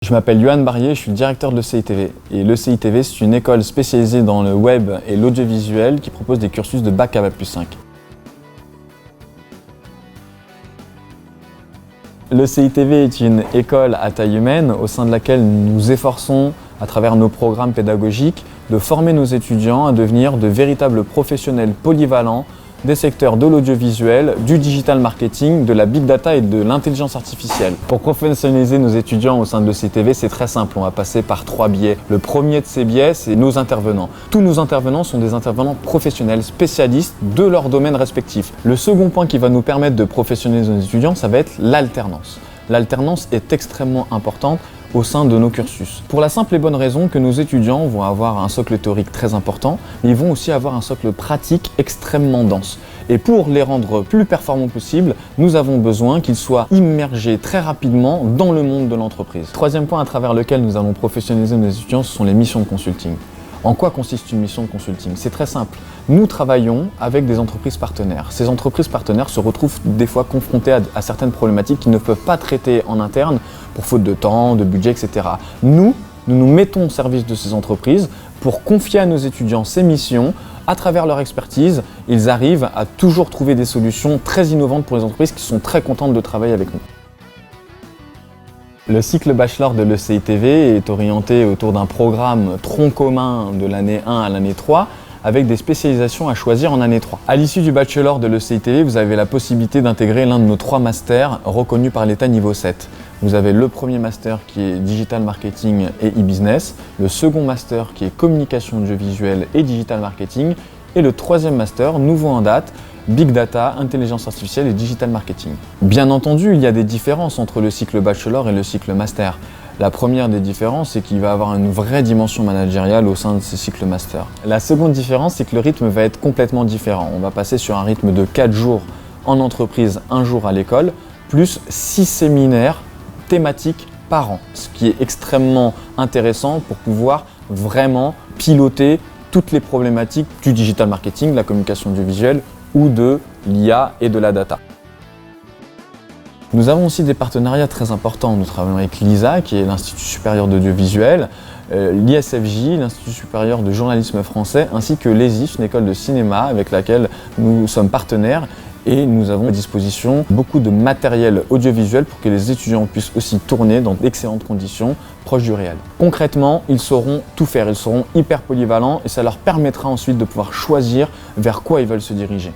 Je m'appelle Yohan Barrier, je suis le directeur de l'ECITV. Et l'ECITV, c'est une école spécialisée dans le web et l'audiovisuel qui propose des cursus de bac à bac+5. L'ECITV est une école à taille humaine au sein de laquelle nous nous efforçons, à travers nos programmes pédagogiques, de former nos étudiants à devenir de véritables professionnels polyvalents des secteurs de l'audiovisuel, du digital marketing, de la big data et de l'intelligence artificielle. Pour professionnaliser nos étudiants au sein de l'ECITV, c'est très simple, on va passer par 3 biais. Le premier de ces biais, c'est nos intervenants. Tous nos intervenants sont des intervenants professionnels, spécialistes de leur domaine respectif. Le second point qui va nous permettre de professionnaliser nos étudiants, ça va être l'alternance. L'alternance est extrêmement importante au sein de nos cursus. Pour la simple et bonne raison que nos étudiants vont avoir un socle théorique très important, mais ils vont aussi avoir un socle pratique extrêmement dense. Et pour les rendre plus performants possible, nous avons besoin qu'ils soient immergés très rapidement dans le monde de l'entreprise. Troisième point à travers lequel nous allons professionnaliser nos étudiants, ce sont les missions de consulting. En quoi consiste une mission de consulting? C'est très simple. Nous travaillons avec des entreprises partenaires. Ces entreprises partenaires se retrouvent des fois confrontées à certaines problématiques qu'ils ne peuvent pas traiter en interne pour faute de temps, de budget, etc. Nous nous mettons au service de ces entreprises pour confier à nos étudiants ces missions. À travers leur expertise, ils arrivent à toujours trouver des solutions très innovantes pour les entreprises qui sont très contentes de travailler avec nous. Le cycle bachelor de l'ECITV est orienté autour d'un programme tronc commun de l'année 1 à l'année 3 avec des spécialisations à choisir en année 3. À l'issue du bachelor de l'ECITV, vous avez la possibilité d'intégrer l'un de nos 3 masters reconnus par l'État niveau 7. Vous avez le premier master qui est Digital Marketing et e-Business, le second master qui est Communication audiovisuelle et Digital Marketing et le troisième master, nouveau en date, Big Data, Intelligence artificielle et Digital Marketing. Bien entendu, il y a des différences entre le cycle bachelor et le cycle master. La première des différences, c'est qu'il va y avoir une vraie dimension managériale au sein de ces cycles master. La seconde différence, c'est que le rythme va être complètement différent. On va passer sur un rythme de 4 jours en entreprise, 1 jour à l'école, plus 6 séminaires thématiques par an, ce qui est extrêmement intéressant pour pouvoir vraiment piloter toutes les problématiques du digital marketing, de la communication audiovisuelle ou de l'IA et de la data. Nous avons aussi des partenariats très importants. Nous travaillons avec l'ISA, qui est l'Institut supérieur d'audiovisuel, l'ISFJ, l'Institut supérieur de journalisme français, ainsi que l'ESIF, une école de cinéma avec laquelle nous sommes partenaires. Et nous avons à disposition beaucoup de matériel audiovisuel pour que les étudiants puissent aussi tourner dans d'excellentes conditions proches du réel. Concrètement, ils sauront tout faire, ils seront hyper polyvalents et ça leur permettra ensuite de pouvoir choisir vers quoi ils veulent se diriger.